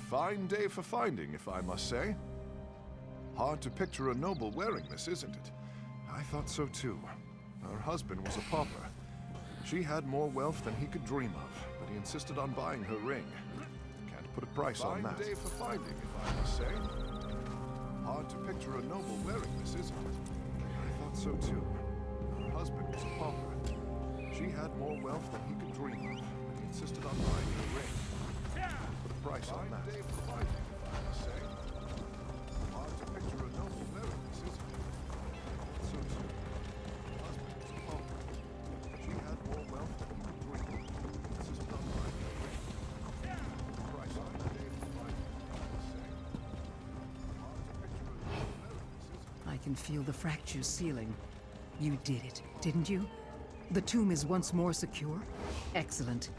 fine day for finding, if I must say. Hard to picture a noble wearing this, isn't it? I thought so too. Her husband was a pauper. She had more wealth than he could dream of, but he insisted on buying her ring. Can't put a price on that. Fine day for finding, if I must say. Hard to picture a noble wearing this, isn't it? I thought so too. Her husband was a pauper. She had more wealth than he could dream of, but he insisted on buying her ring. Can't put a price on that. Fine day for finding, if I must say. Hard to picture a noble wearing this, isn't it? I thought so too. Her husband was a pauper. She had more wealth than he could dream of, but he insisted on buying her ring. Can't put a price on that. Day for finding, if I must say. Hard to picture a noble wearing this, isn't it? I can feel the fractures sealing. You did it, didn't you? The tomb is once more secure? Excellent.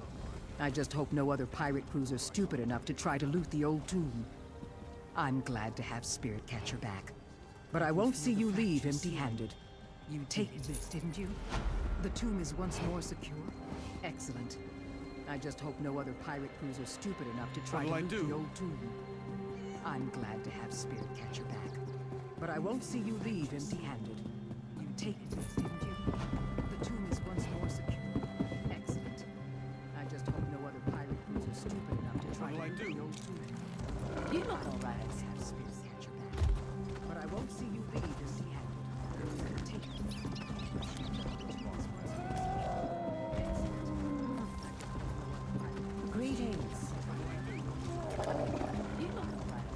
I just hope no other pirate crews are stupid enough to try to loot the old tomb. I'm glad to have Spirit Catcher back. But I won't see you leave empty-handed. You take this, didn't you? The tomb is once more secure? Excellent. I just hope no other pirate crews are stupid enough to try to loot the old tomb. I'm glad to have Spirit Catcher back. But I won't see you leave empty-handed. You take this, didn't you? The tomb is once more secure. Excellent. I just hope no other pirate crews are stupid enough to try to loot the old tomb. You look all right. Have Spirit Catcher back. But I won't see you leave empty-handed. Take it. Greetings. You look all right.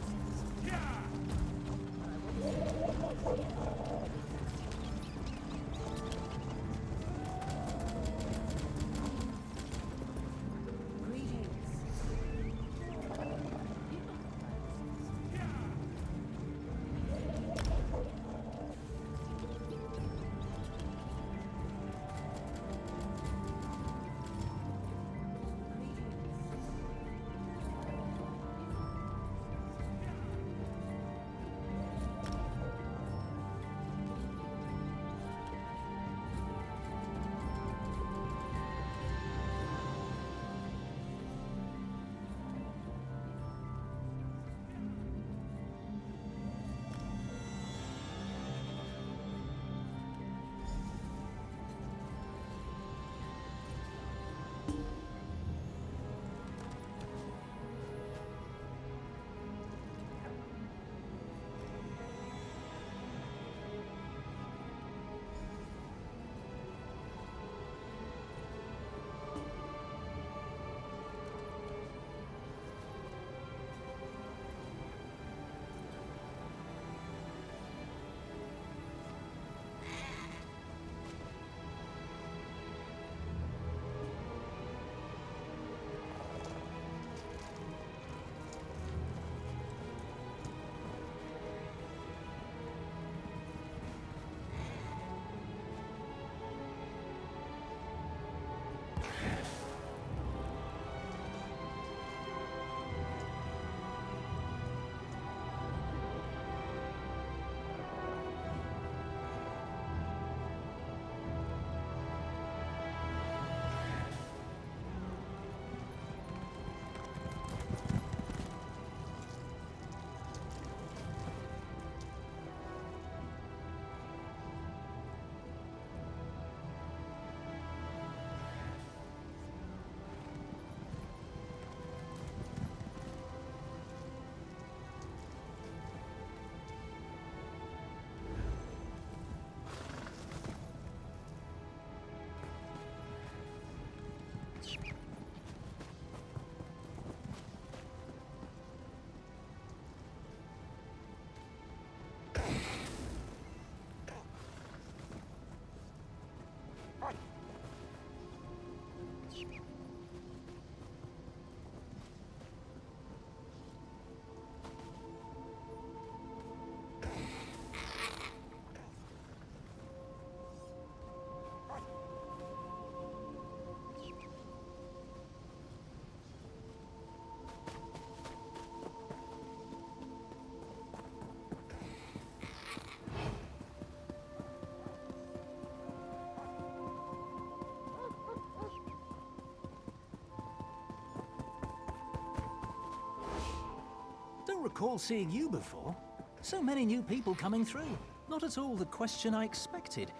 recall seeing you before. So many new people coming through. Not at all the question I expected.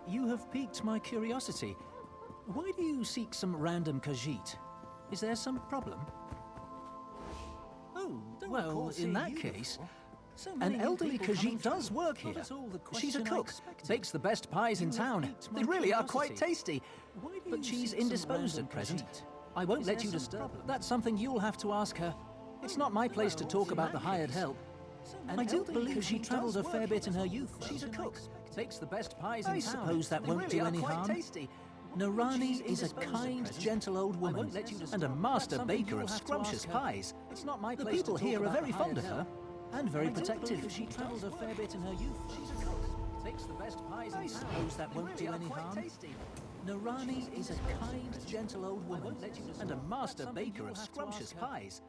You have piqued my curiosity. Why do you seek some random Khajiit? Is there some problem? Oh, well, in that case, an elderly Khajiit does work here. She's a cook, bakes the best pies in town. They really are quite tasty. But she's indisposed at present. I won't let you disturb her. That's something you'll have to ask her. It's not my place to talk about the hired help. I do believe she travelled a fair bit in her youth. She's a cook, bakes the best pies in town. I suppose that won't do any harm. Narani is a kind, gentle old woman and a master baker of scrumptious pies. The people here are very fond of her and very protective. She travelled a fair bit in her youth. She's a cook, bakes the best pies in town. I suppose that won't do any harm. Narani is a kind, gentle old woman and a master baker of scrumptious pies.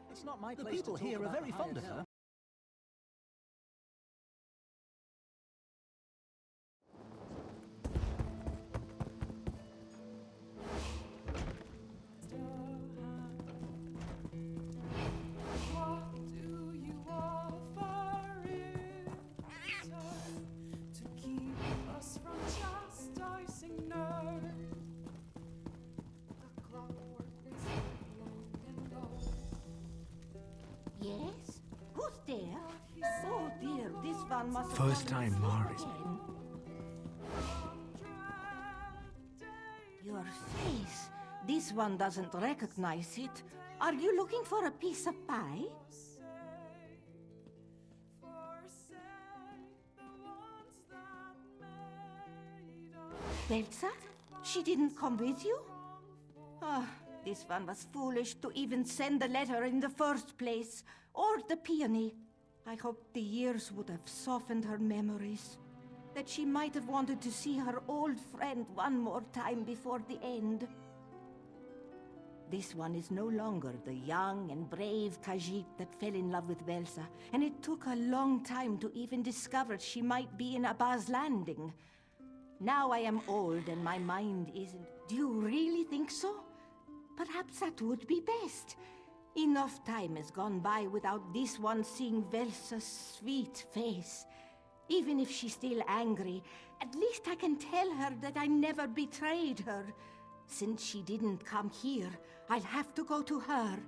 The people here are very fond of her. Yes? Who's there? Oh dear, this one must have First time Mars. Your face. This one doesn't recognize it. Are you looking for a piece of pie? Belsa? She didn't come with you? Ah, this one was foolish to even send the letter in the first place, or the peony. I hoped the years would have softened her memories, that she might have wanted to see her old friend one more time before the end. This one is no longer the young and brave Khajiit that fell in love with Belsa, and it took a long time to even discover she might be in Abba's Landing. Now I am old and my mind isn't... Do you really think so? Perhaps that would be best. Enough time has gone by without this one seeing Velsa's sweet face. Even if she's still angry, at least I can tell her that I never betrayed her. Since she didn't come here, I'll have to go to her.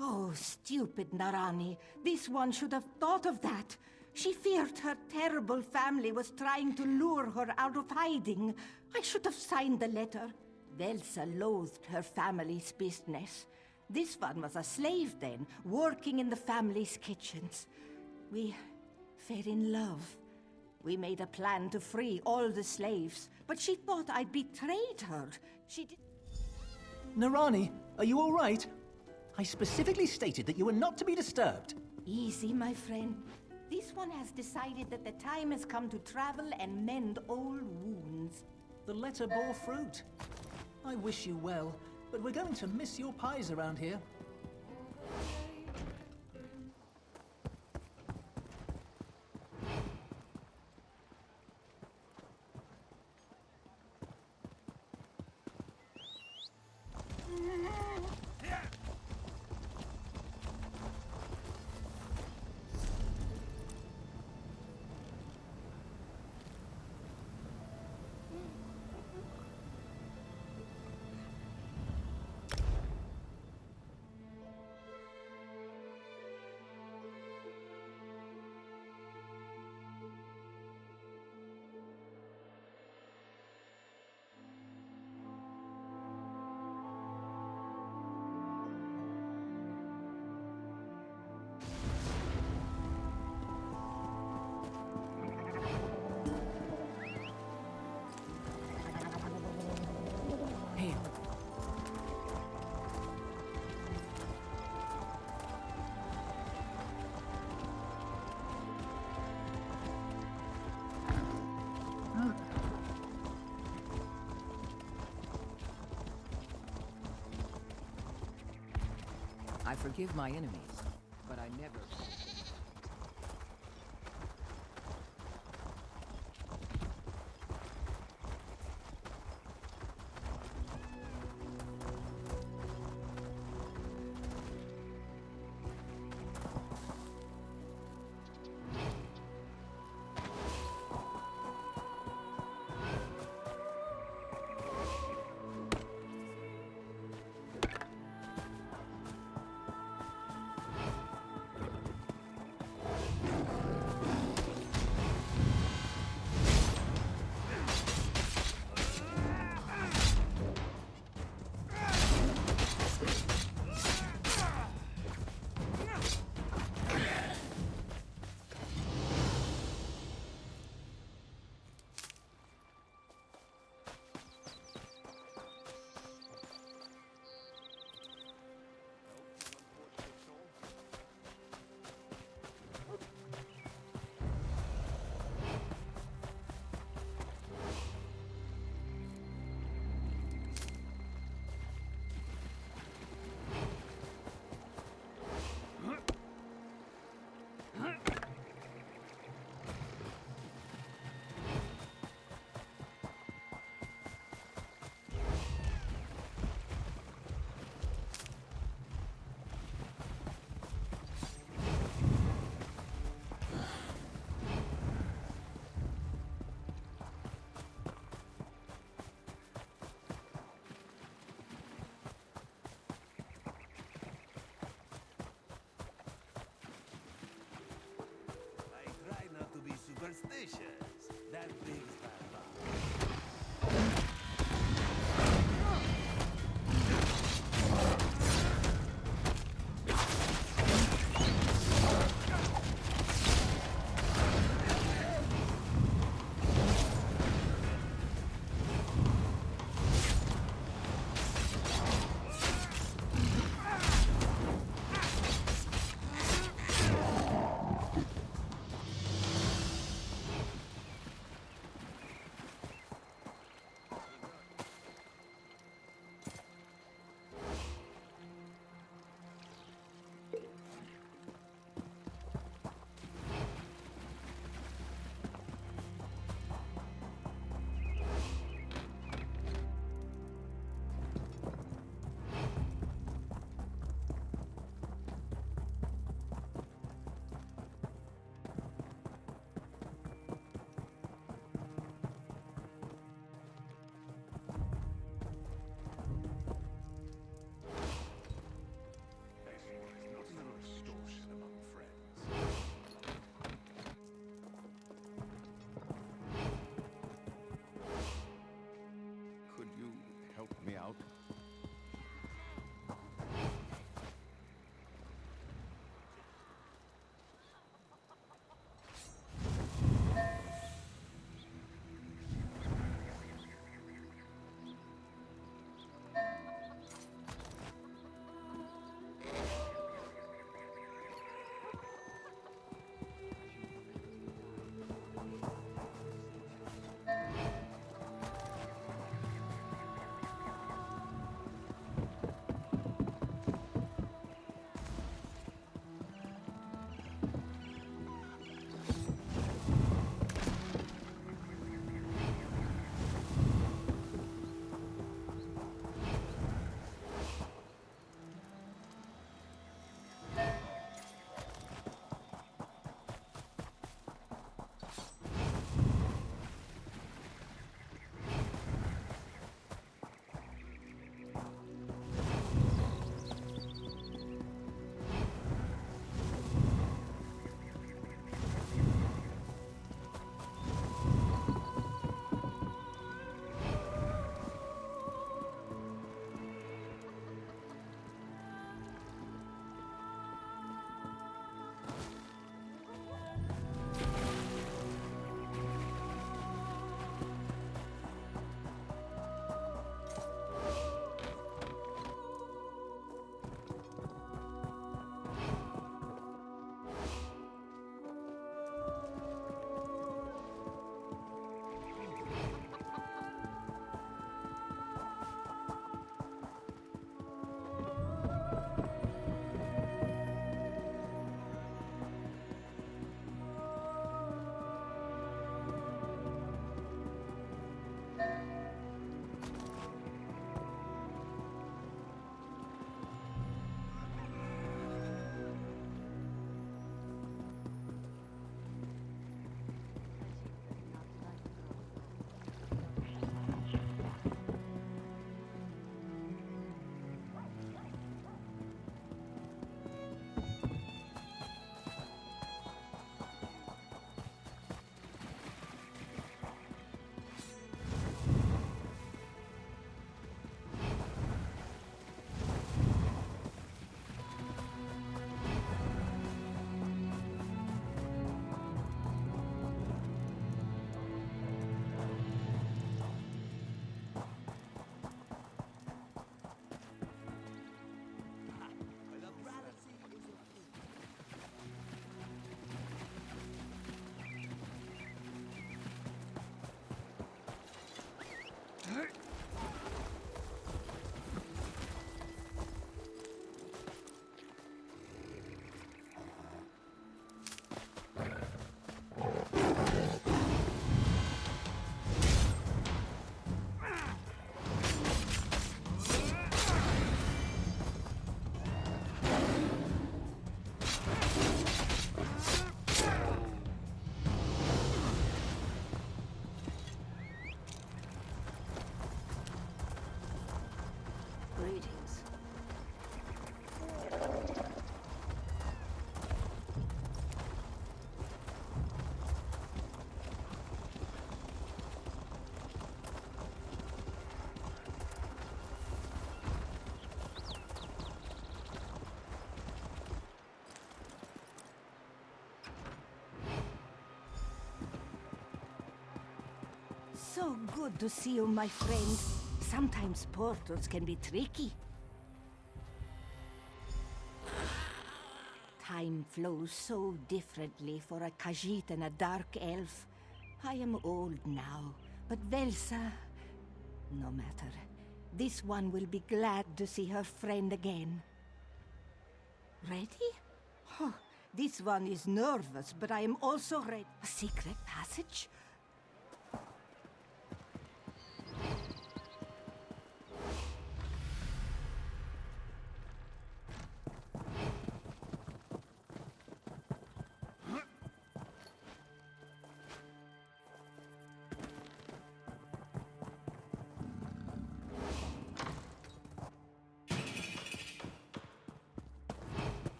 Oh, stupid Narani. This one should have thought of that. She feared her terrible family was trying to lure her out of hiding. I should have signed the letter. Velsa loathed her family's business. This one was a slave then, working in the family's kitchens. We fell in love. We made a plan to free all the slaves, but she thought I'd betrayed her. She did... Narani, are you all right? I specifically stated that you were not to be disturbed. Easy, my friend. This one has decided that the time has come to travel and mend old wounds. The letter bore fruit. I wish you well, but we're going to miss your pies around here. Here. I forgive my enemies, but I never... out. So good to see you, my friend. Sometimes portals can be tricky. Time flows so differently for a Khajiit and a dark elf. I am old now, but Velsa... No matter. This one will be glad to see her friend again. Ready? Oh, this one is nervous, but I am also ready. A secret passage?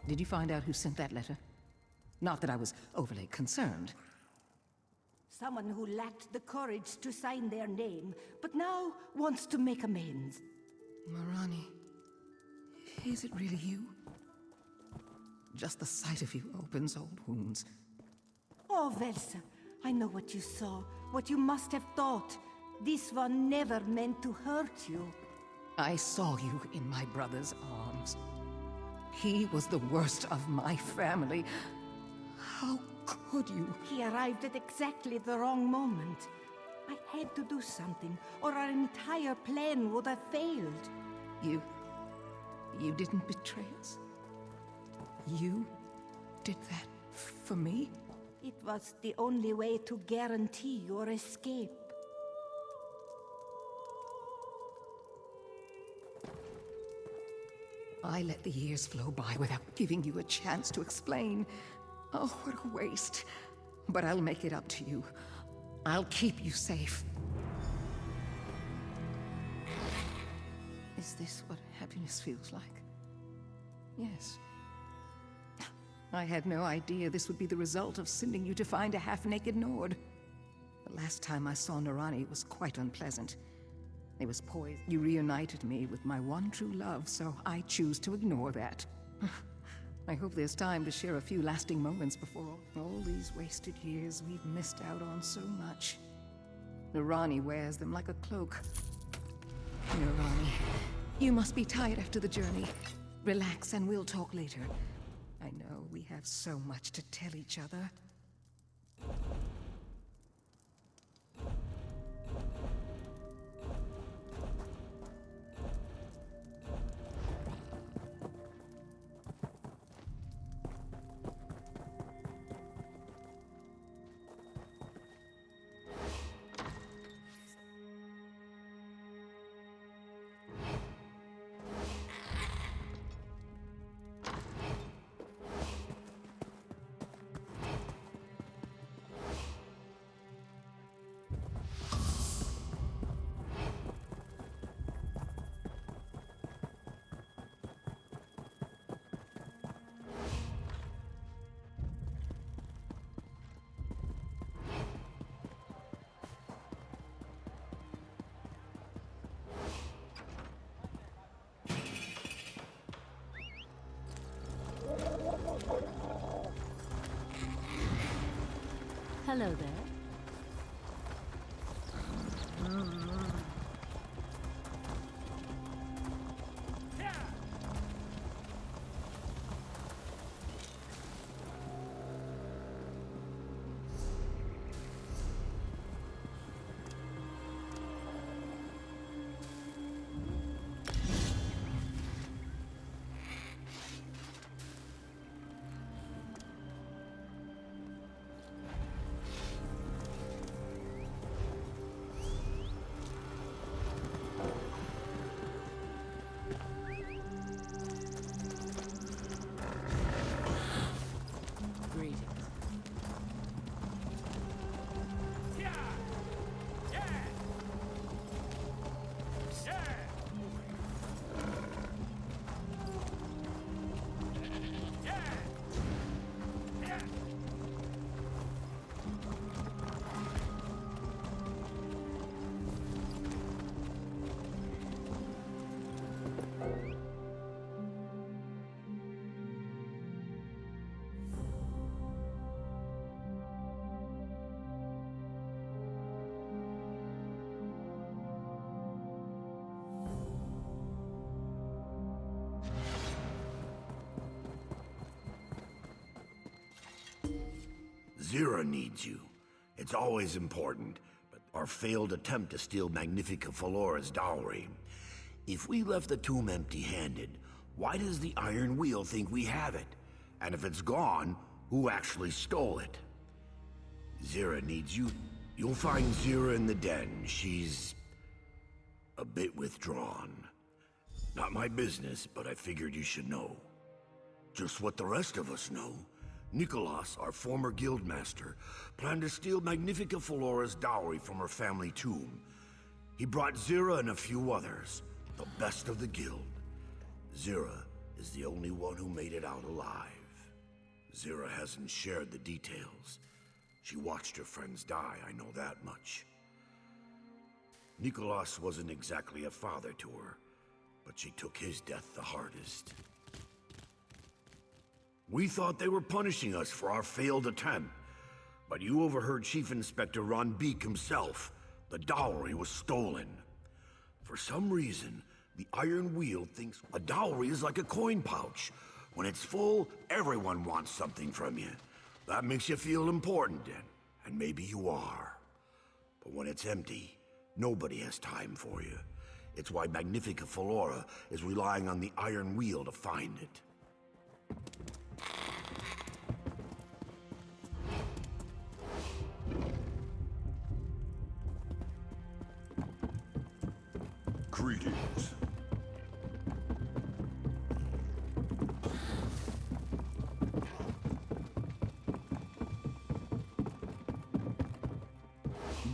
Did you find out who sent that letter? Not that I was overly concerned. Someone who lacked the courage to sign their name, but now wants to make amends. Marani, is it really you? Just the sight of you opens old wounds. Oh, Velsa, I know what you saw, what you must have thought. This one never meant to hurt you. I saw you in my brother's arms. He was the worst of my family. How could you? He arrived at exactly the wrong moment. I had to do something, or our entire plan would have failed. You didn't betray us? You did that for me? It was the only way to guarantee your escape. I let the years flow by without giving you a chance to explain. Oh, what a waste. But I'll make it up to you. I'll keep you safe. Is this what happiness feels like? Yes. I had no idea this would be the result of sending you to find a half-naked Nord. The last time I saw Narani was quite unpleasant. It was poison. You reunited me with my one true love, so I choose to ignore that. I hope there's time to share a few lasting moments before all these wasted years we've missed out on so much. Narani wears them like a cloak. Narani, you must be tired after the journey. Relax and we'll talk later. I know we have so much to tell each other. Hello there. Zira needs you. It's always important, but our failed attempt to steal Magnifica Falora's dowry. If we left the tomb empty-handed, why does the Iron Wheel think we have it? And if it's gone, who actually stole it? Zira needs you. You'll find Zira in the den. She's a bit withdrawn. Not my business, but I figured you should know. Just what the rest of us know. Nicholas, our former guildmaster, planned to steal Magnifica Falora's dowry from her family tomb. He brought Zira and a few others, the best of the guild. Zira is the only one who made it out alive. Zira hasn't shared the details. She watched her friends die, I know that much. Nicholas wasn't exactly a father to her, but she took his death the hardest. We thought they were punishing us for our failed attempt, but you overheard Chief Inspector Ron Beek himself. The dowry was stolen. For some reason, the Iron Wheel thinks a dowry is like a coin pouch. When it's full, everyone wants something from you. That makes you feel important, and maybe you are. But when it's empty, nobody has time for you. It's why Magnifica Flora is relying on the Iron Wheel to find it. Greetings.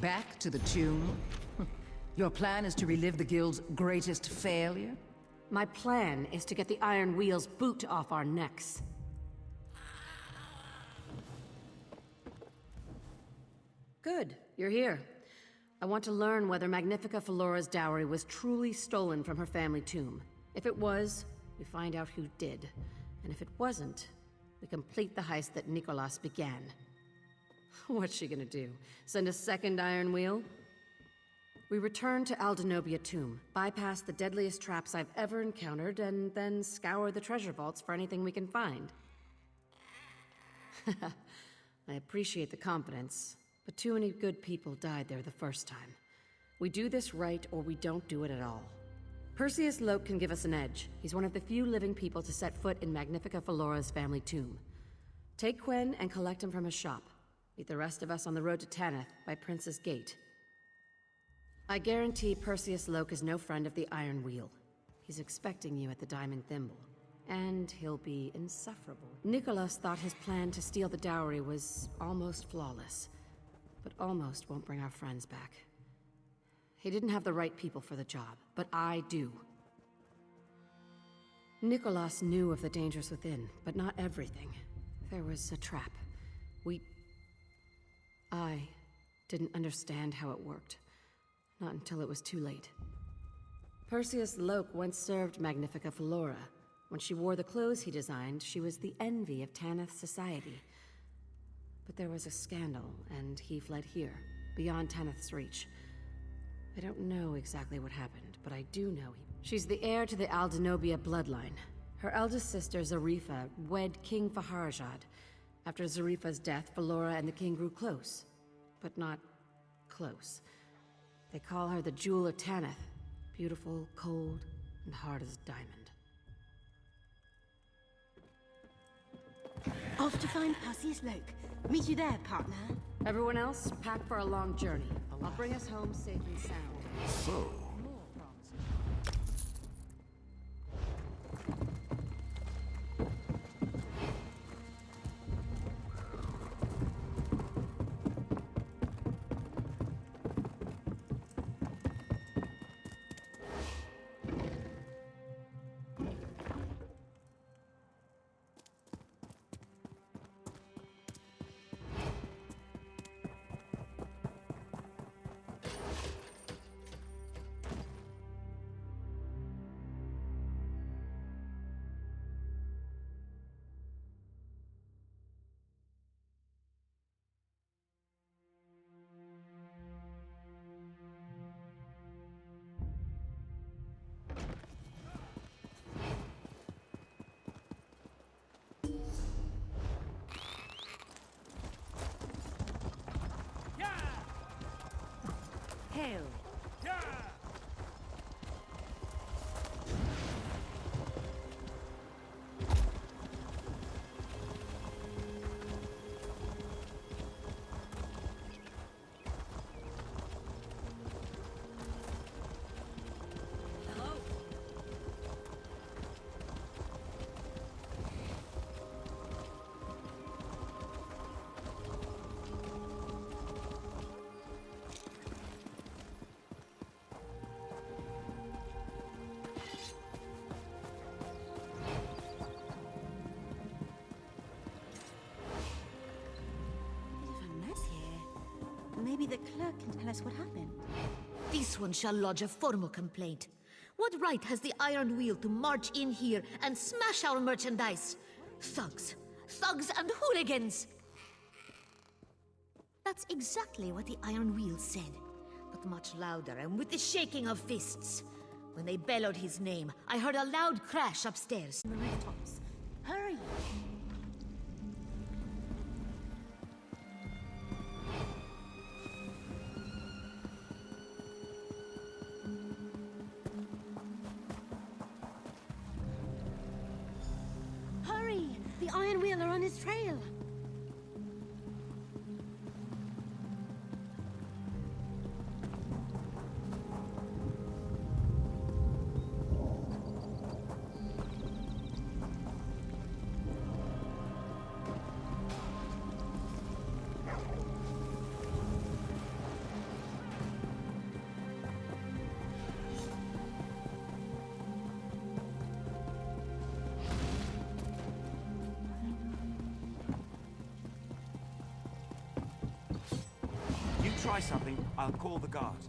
Back to the tomb? Your plan is to relive the Guild's greatest failure? My plan is to get the Iron Wheel's boot off our necks. Good, you're here. I want to learn whether Magnifica Flora's dowry was truly stolen from her family tomb. If it was, we find out who did. And if it wasn't, we complete the heist that Nicholas began. What's she gonna do? Send a second Iron Wheel? We return to Aldenobia Tomb, bypass the deadliest traps I've ever encountered, and then scour the treasure vaults for anything we can find. I appreciate the confidence, but too many good people died there the first time. We do this right, or we don't do it at all. Perseus Loke can give us an edge. He's one of the few living people to set foot in Magnifica Flora's family tomb. Take Quen and collect him from his shop. Meet the rest of us on the road to Tanith by Prince's Gate. I guarantee Perseus Loke is no friend of the Iron Wheel. He's expecting you at the Diamond Thimble. And he'll be insufferable. Nicholas thought his plan to steal the dowry was almost flawless. But almost won't bring our friends back. He didn't have the right people for the job, but I do. Nicholas knew of the dangers within, but not everything. There was a trap. I didn't understand how it worked. Not until it was too late. Perseus Loke once served Magnifica Flora. When she wore the clothes he designed, she was the envy of Tanith society. But there was a scandal, and he fled here, beyond Tanith's reach. I don't know exactly what happened, but I do know she's the heir to the Aldenobia bloodline. Her eldest sister, Zarifa, wed King Faharjad. After Zarifa's death, Flora and the king grew close. But not close. They call her the Jewel of Tanith. Beautiful, cold, and hard as a diamond. Off to find Perseus Loke. Meet you there, partner. Everyone else, pack for a long journey. I'll bring us home safe and sound. So, Maybe the clerk can tell us what happened. This one shall lodge a formal complaint. What right has the Iron Wheel to march in here and smash our merchandise? Thugs. Thugs and hooligans! That's exactly what the Iron Wheel said, but much louder and with the shaking of fists. When they bellowed his name, I heard a loud crash upstairs. On the rooftops. Hurry! Hurry! The Iron Wheel are on his trail! You try something, I'll call the guards.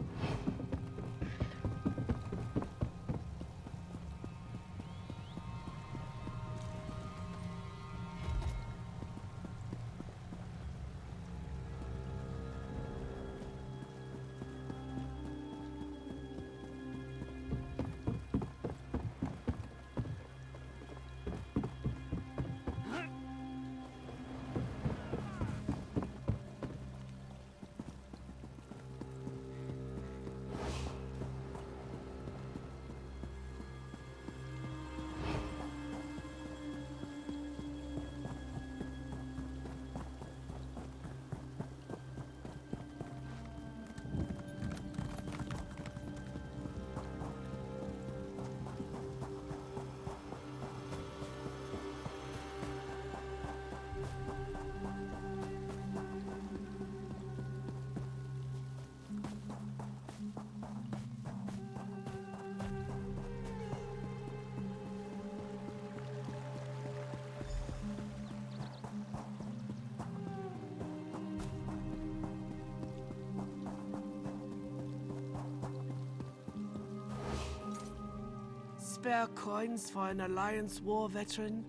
Spare coins for an Alliance war veteran?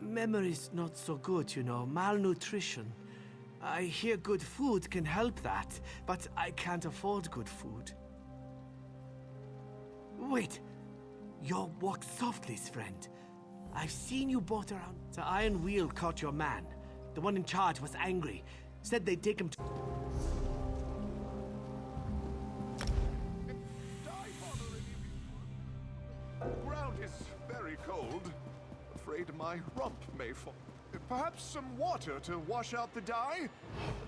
Memory's not so good, you know. Malnutrition. I hear good food can help that, but I can't afford good food. Wait! You're Walk Softly's friend. I've seen you both around. The Iron Wheel caught your man. The one in charge was angry. Said they'd take him to... Ground is very cold. Afraid my rump may fall. Perhaps some water to wash out the dye?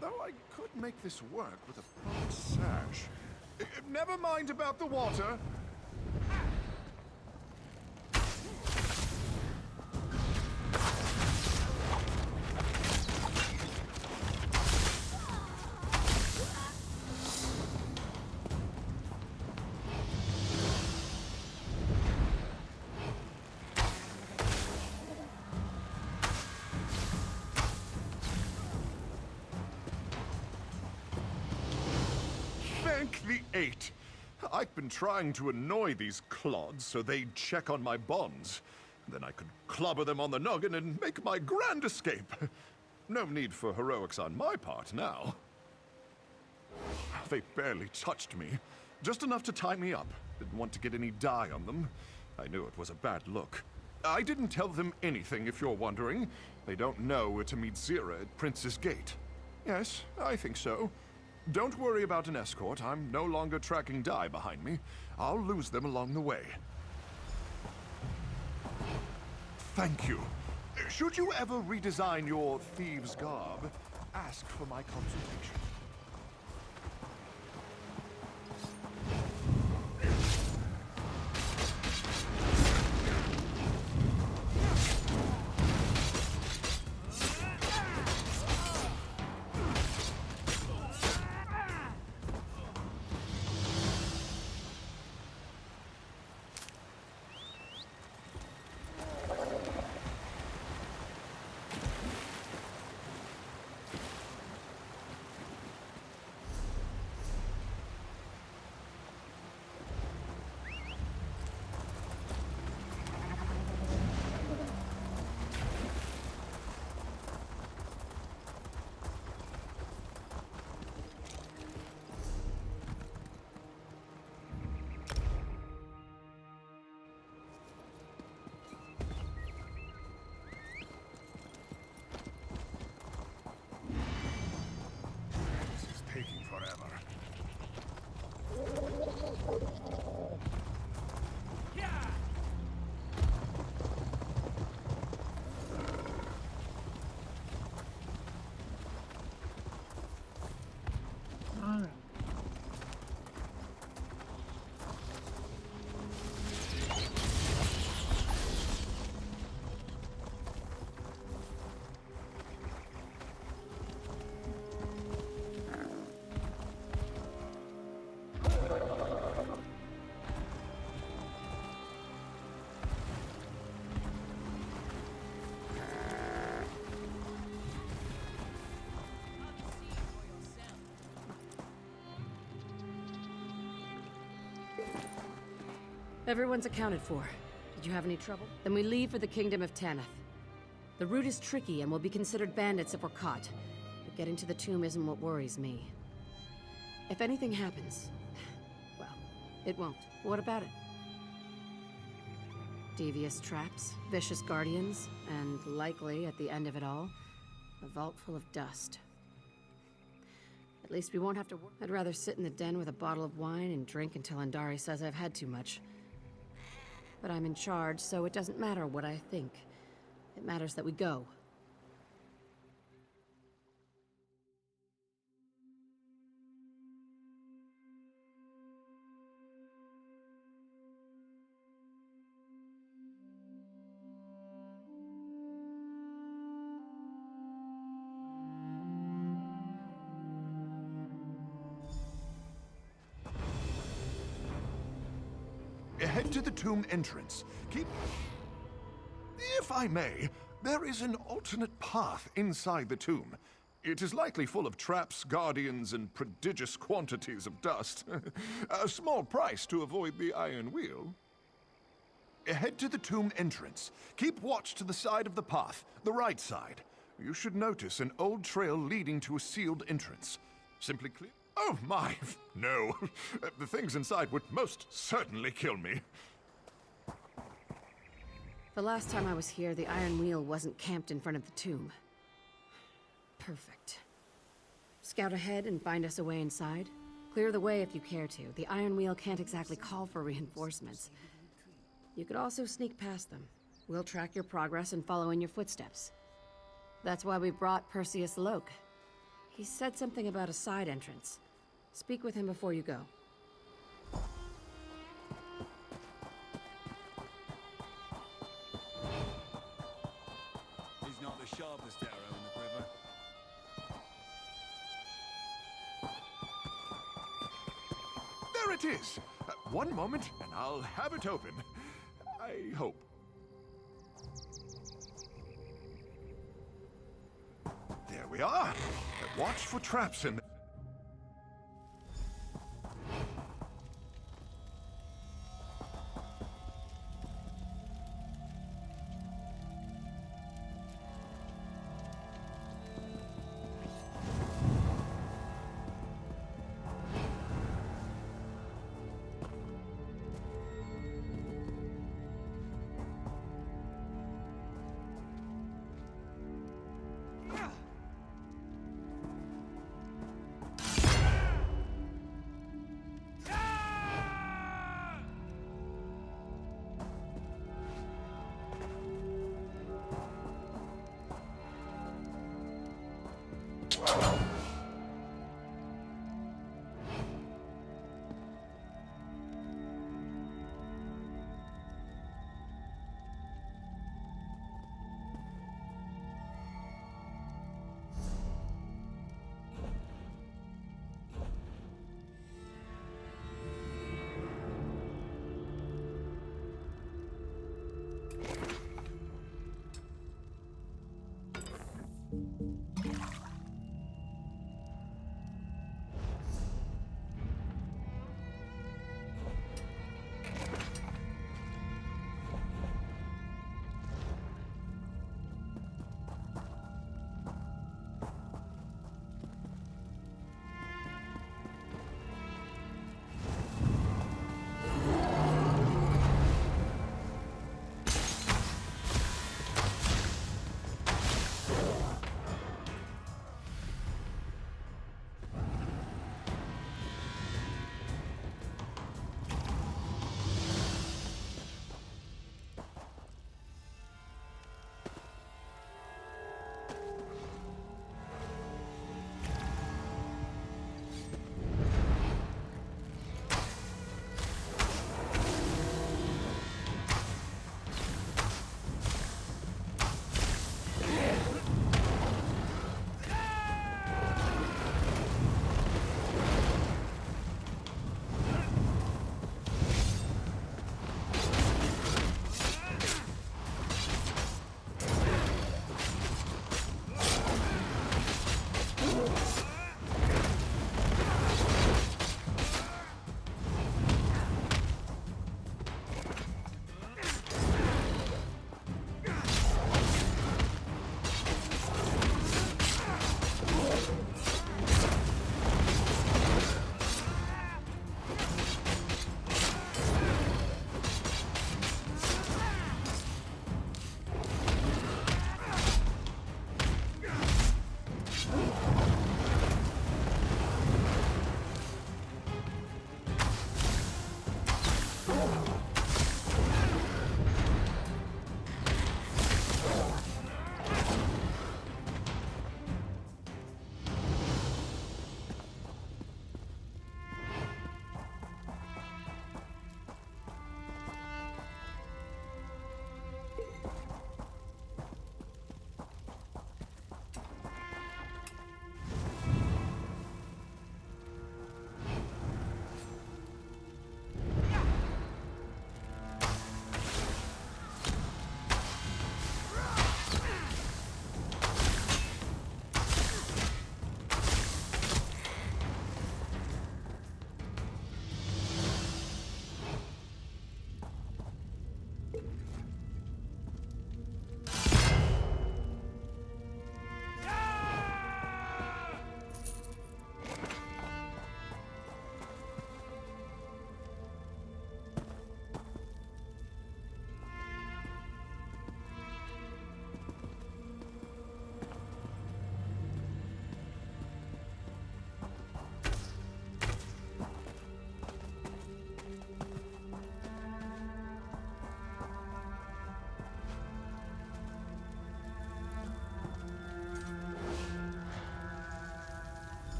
Though I could make this work with a proper sash. Never mind about the water. Thank the eight. I've been trying to annoy these clods so they'd check on my bonds. Then I could clobber them on the noggin and make my grand escape. No need for heroics on my part now. They barely touched me. Just enough to tie me up. Didn't want to get any dye on them. I knew it was a bad look. I didn't tell them anything, if you're wondering. They don't know where to meet Zira at Prince's Gate. Yes, I think so. Don't worry about an escort. I'm no longer tracking dye behind me. I'll lose them along the way. Thank you. Should you ever redesign your thieves' garb, ask for my consultation. Everyone's accounted for. Did you have any trouble? Then we leave for the Kingdom of Tanith. The route is tricky and we'll be considered bandits if we're caught. But getting to the tomb isn't what worries me. If anything happens, well, it won't. What about it? Devious traps, vicious guardians, and likely, at the end of it all, a vault full of dust. At least we won't have to work. I'd rather sit in the den with a bottle of wine and drink until Andari says I've had too much. But I'm in charge, so it doesn't matter what I think. It matters that we go. Head to the tomb entrance. If I may, there is an alternate path inside the tomb. It is likely full of traps, guardians, and prodigious quantities of dust. A small price to avoid the Iron Wheel. Head to the tomb entrance. Keep watch to the side of the path, the right side. You should notice an old trail leading to a sealed entrance. Simply clear. Oh my, no. The things inside would most certainly kill me. The last time I was here, the Iron Wheel wasn't camped in front of the tomb. Perfect. Scout ahead and find us a way inside. Clear the way if you care to. The Iron Wheel can't exactly call for reinforcements. You could also sneak past them. We'll track your progress and follow in your footsteps. That's why we brought Perseus Loke. He said something about a side entrance. Speak with him before you go. He's not the sharpest arrow in the quiver. There it is! One moment, and I'll have it open. I hope. There we are. Watch for traps in there.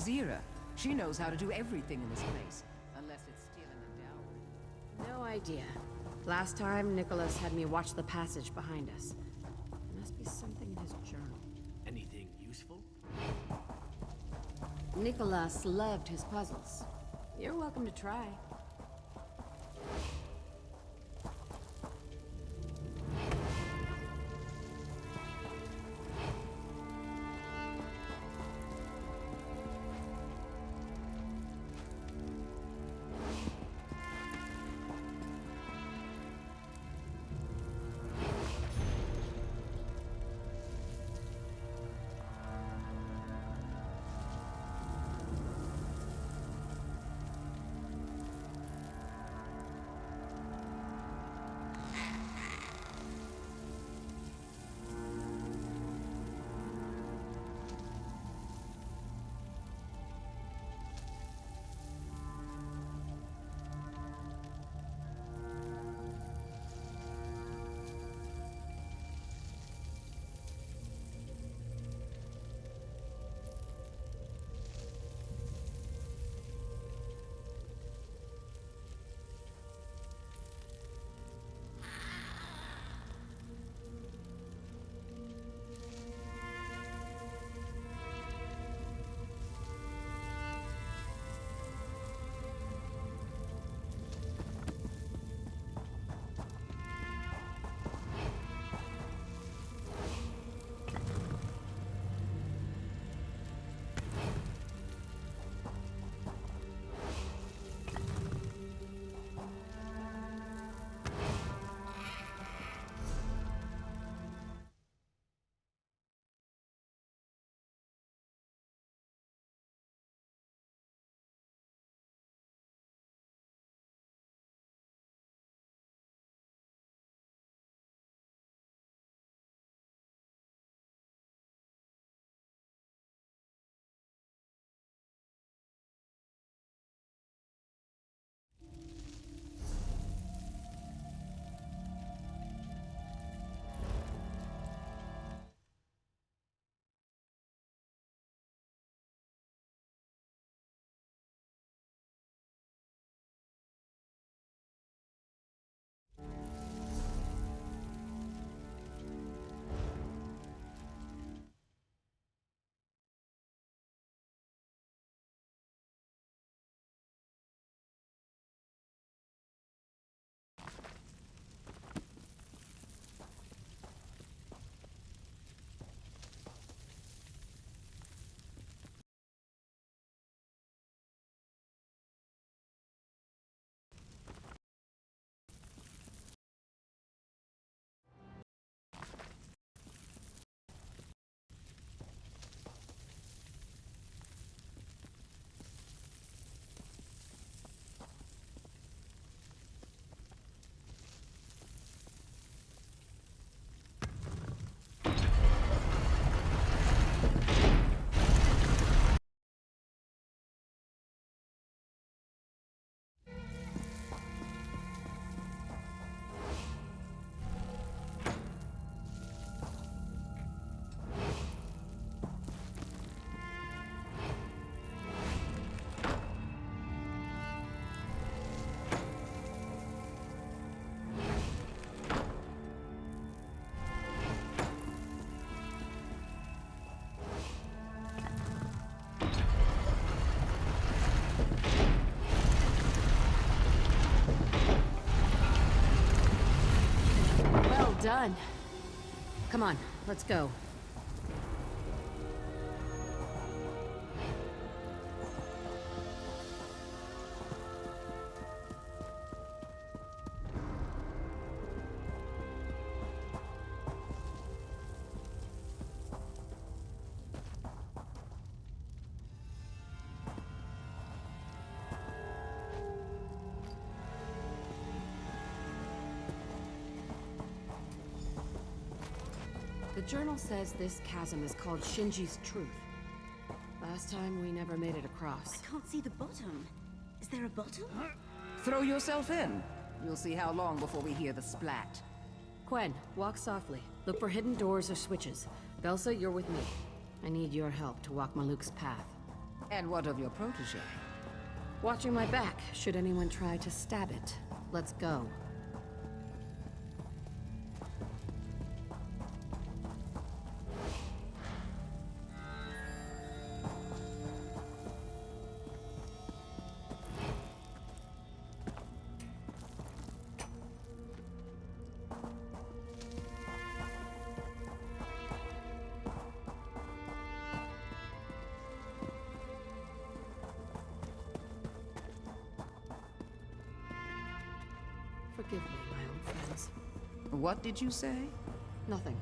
Zira. She knows how to do everything in this place. Unless it's stealing a dowry. No idea. Last time, Nicholas had me watch the passage behind us. There must be something in his journal. Anything useful? Nicholas loved his puzzles. You're welcome to try. Done. Come on, let's go. The journal says this chasm is called Shinji's Truth. Last time, we never made it across. I can't see the bottom. Is there a bottom? Throw yourself in. You'll see how long before we hear the splat. Quen, walk softly. Look for hidden doors or switches. Belsa, you're with me. I need your help to walk Maluk's path. And what of your protege? Watching my back, should anyone try to stab it. Let's go. Forgive me, my old friends. What did you say? Nothing.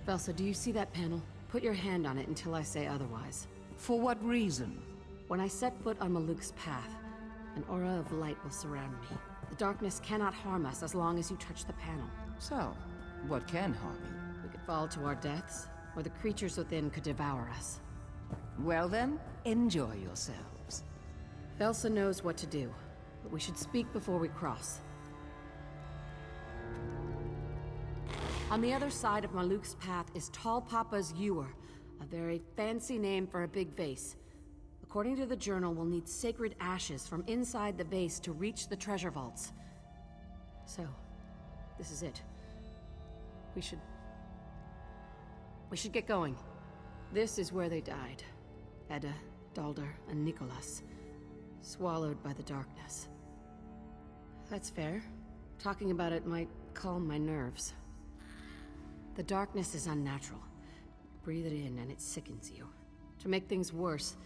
Velsa, do you see that panel? Put your hand on it until I say otherwise. For what reason? When I set foot on Maluk's path, an aura of light will surround me. The darkness cannot harm us as long as you touch the panel. So, what can harm you? We could fall to our deaths, or the creatures within could devour us. Well then, enjoy yourselves. Velsa knows what to do, but we should speak before we cross. On the other side of Maluk's path is Tall Papa's Ewer, a very fancy name for a big vase. According to the journal, we'll need sacred ashes from inside the vase to reach the treasure vaults. So, this is it. We should get going. This is where they died. Edda, Dalder, and Nicholas. Swallowed by the darkness. That's fair. Talking about it might calm my nerves. The darkness is unnatural. Breathe it in and it sickens you. To make things worse,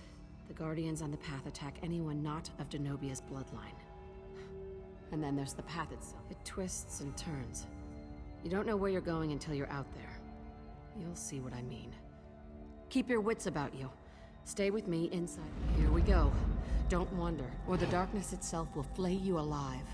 the Guardians on the path attack anyone not of Denobia's bloodline. And then there's the path itself. It twists and turns. You don't know where you're going until you're out there. You'll see what I mean. Keep your wits about you. Stay with me inside. Here we go. Don't wander, or the darkness itself will flay you alive.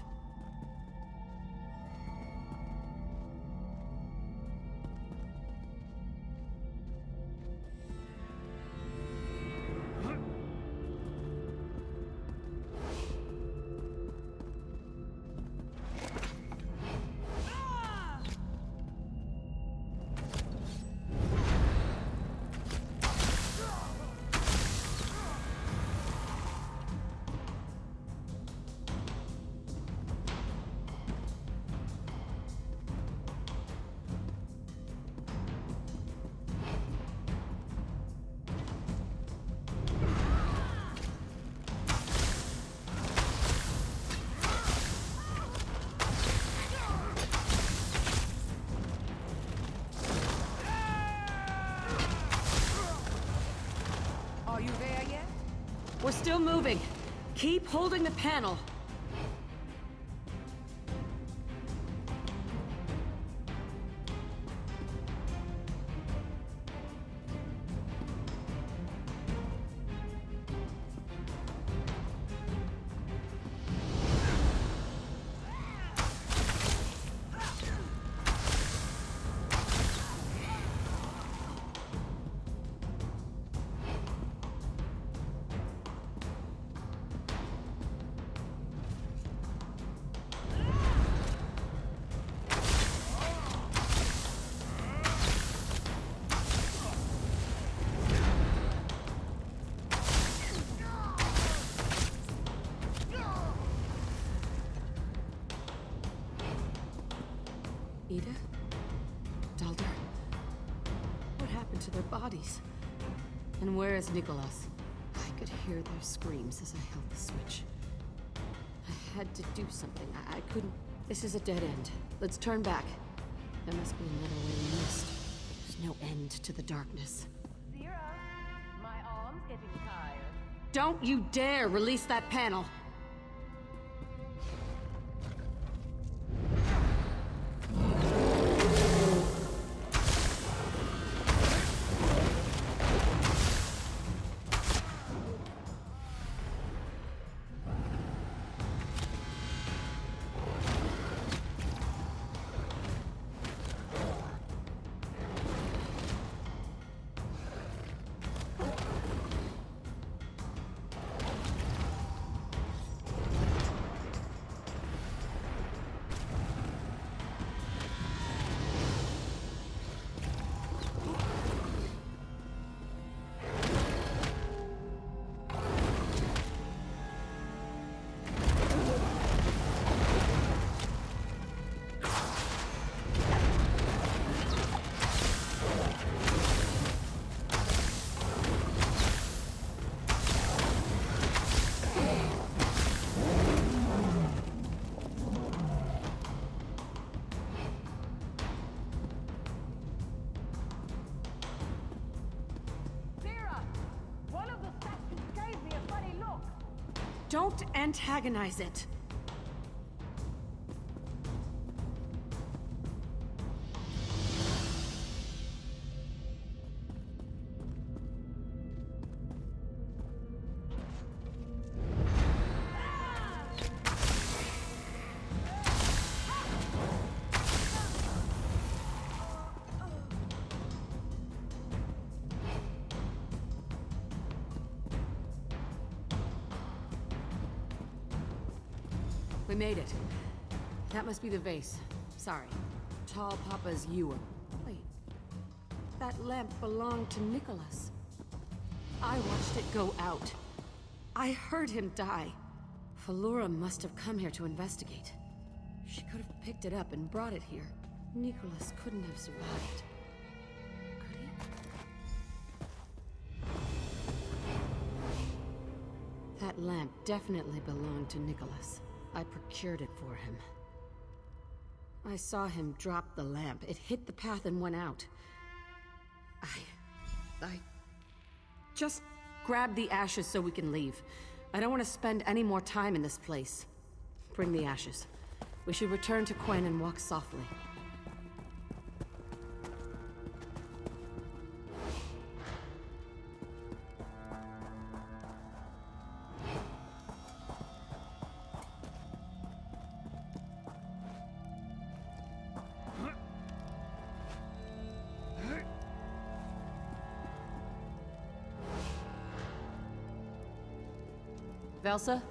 Are you there yet? We're still moving. Keep holding the panel. Ida? Dalder? What happened to their bodies? And where is Nicholas? I could hear their screams as I held the switch. I had to do something. I couldn't... This is a dead end. Let's turn back. There must be another way we missed. There's no end to the darkness. Zero. My arm's getting tired. Don't you dare release that panel! Don't antagonize it. We made it. That must be the vase. Sorry. Tall Papa's ewer. Wait. That lamp belonged to Nicholas. I watched it go out. I heard him die. Felura must have come here to investigate. She could have picked it up and brought it here. Nicholas couldn't have survived. Could he? That lamp definitely belonged to Nicholas. I procured it for him. I saw him drop the lamp. It hit the path and went out. I just grab the ashes so we can leave. I don't want to spend any more time in this place. Bring the ashes. We should return to Quen and walk softly. Velsa,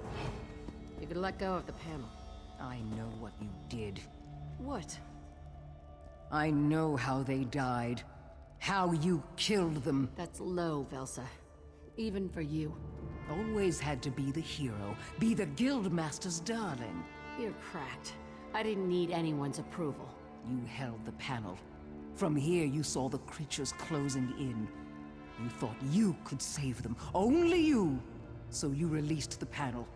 you could let go of the panel. I know what you did. What? I know how they died. How you killed them. That's low, Velsa. Even for you. Always had to be the hero. Be the Guildmaster's darling. You're cracked. I didn't need anyone's approval. You held the panel. From here you saw the creatures closing in. You thought you could save them. Only you! So you released the panel,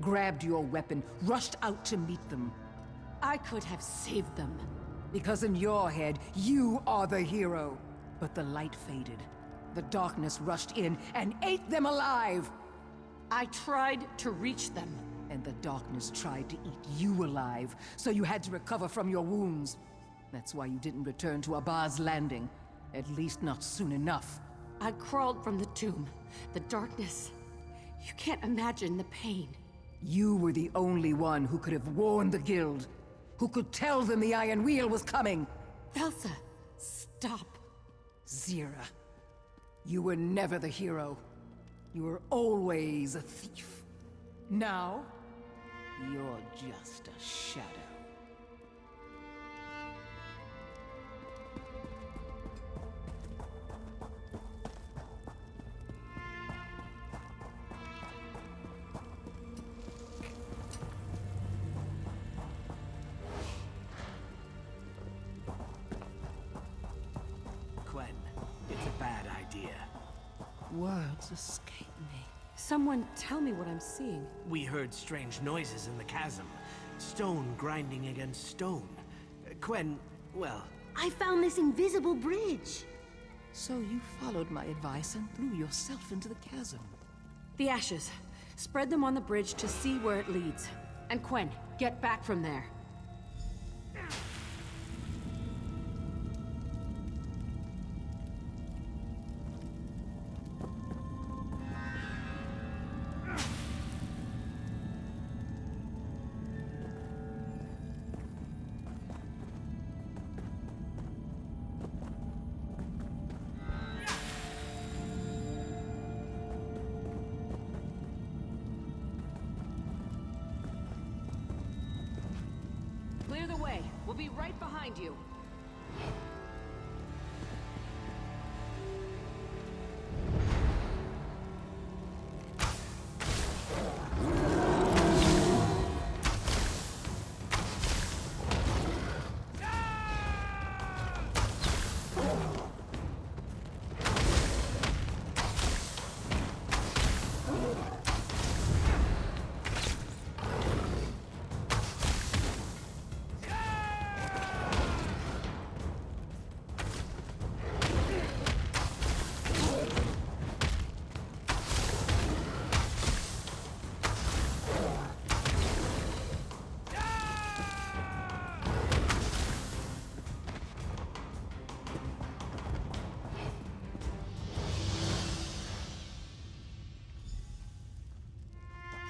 grabbed your weapon, rushed out to meet them. I could have saved them. Because in your head, you are the hero. But the light faded. The darkness rushed in and ate them alive! I tried to reach them. And the darkness tried to eat you alive, so you had to recover from your wounds. That's why you didn't return to Abba's Landing. At least not soon enough. I crawled from the tomb. The darkness... You can't imagine the pain. You were the only one who could have warned the Guild. Who could tell them the Iron Wheel was coming. Velsa, stop. Zira, you were never the hero. You were always a thief. Now, you're just a shadow. Words escape me. Someone tell me what I'm seeing. We heard strange noises in the chasm. Stone grinding against stone. Quen, well... I found this invisible bridge. So you followed my advice and threw yourself into the chasm. The ashes. Spread them on the bridge to see where it leads. And Quen, get back from there. Clear the way. We'll be right behind you.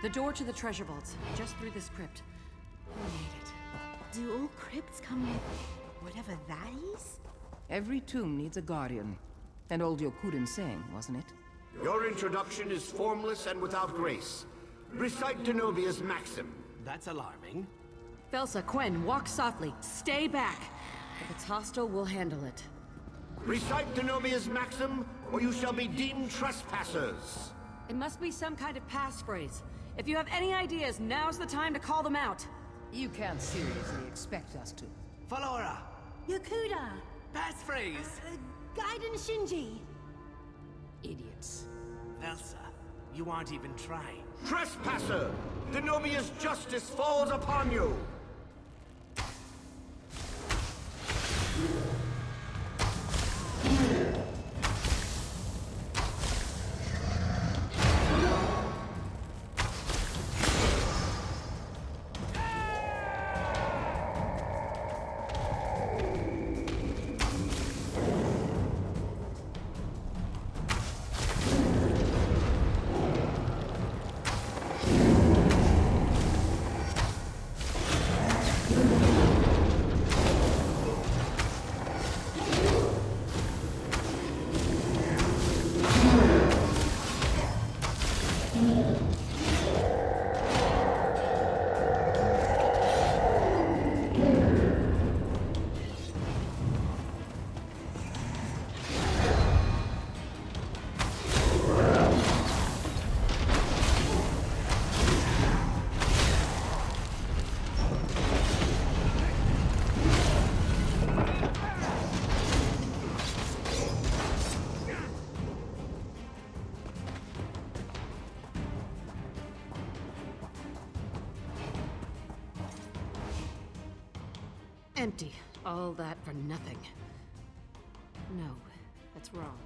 The door to the treasure vaults, just through this crypt. We made it. Do all crypts come with whatever that is? Every tomb needs a guardian. And old Yokuden saying, wasn't it? Your introduction is formless and without grace. Recite Denobia's maxim. That's alarming. Velsa, Quen, walk softly. Stay back. If it's hostile, we'll handle it. Recite Denobia's maxim, or you shall be deemed trespassers. It must be some kind of passphrase. If you have any ideas, now's the time to call them out. You can't seriously expect us to. Falora! Yakuda! Passphrase! Gaiden Shinji! Idiots. Velsa, you aren't even trying. Trespasser! Denobia's justice falls upon you! Empty. All that for nothing. No, that's wrong.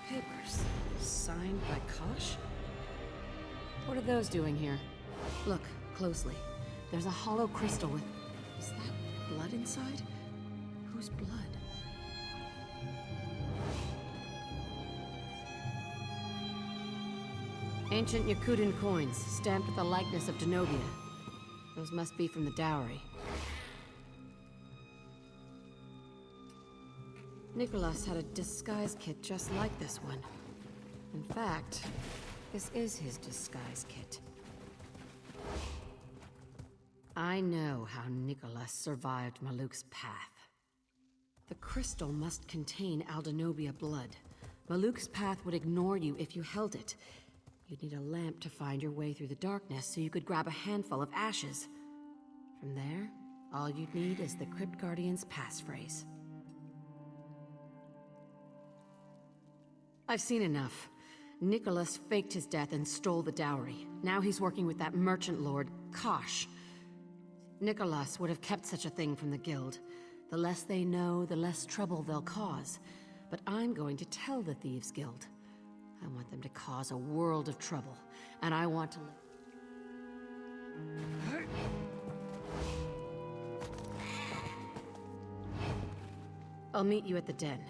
Papers. Signed by Kosh? What are those doing here? Look, closely. There's a hollow crystal with... Is that blood inside? Whose blood? Ancient Yakutan coins, stamped with the likeness of Denobia. Those must be from the dowry. Nicholas had a disguise kit just like this one. In fact, this is his disguise kit. I know how Nicholas survived Maluk's path. The crystal must contain Aldenobia blood. Maluk's path would ignore you if you held it. You'd need a lamp to find your way through the darkness so you could grab a handful of ashes. From there, all you'd need is the Crypt Guardian's passphrase. I've seen enough. Nicholas faked his death and stole the dowry. Now he's working with that merchant lord, Kosh. Nicholas would have kept such a thing from the guild. The less they know, the less trouble they'll cause. But I'm going to tell the Thieves Guild. I want them to cause a world of trouble, and I want to... I'll meet you at the den.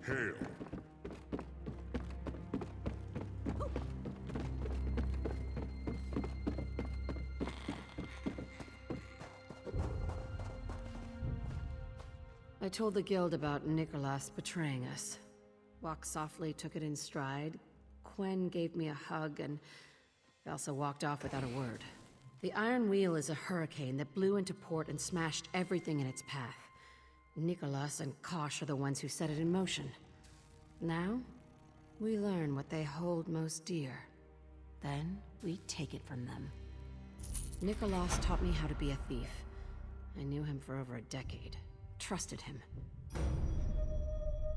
Hail. I told the guild about Nicholas betraying us. Walk softly took it in stride. Quen gave me a hug, and Elsa walked off without a word. The Iron Wheel is a hurricane that blew into port and smashed everything in its path. Nicholas and Kosh are the ones who set it in motion. Now, we learn what they hold most dear. Then, we take it from them. Nicholas taught me how to be a thief. I knew him for over a decade. Trusted him.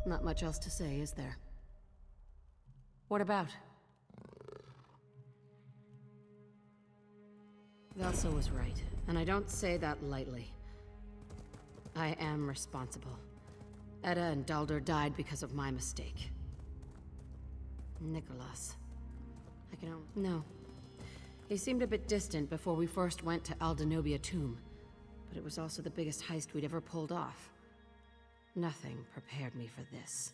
Not much else to say, is there? What about? Elsa was right, and I don't say that lightly. I am responsible. Edda and Dalder died because of my mistake. Nicholas. No. He seemed a bit distant before we first went to Aldenobia Tomb, but it was also the biggest heist we'd ever pulled off. Nothing prepared me for this.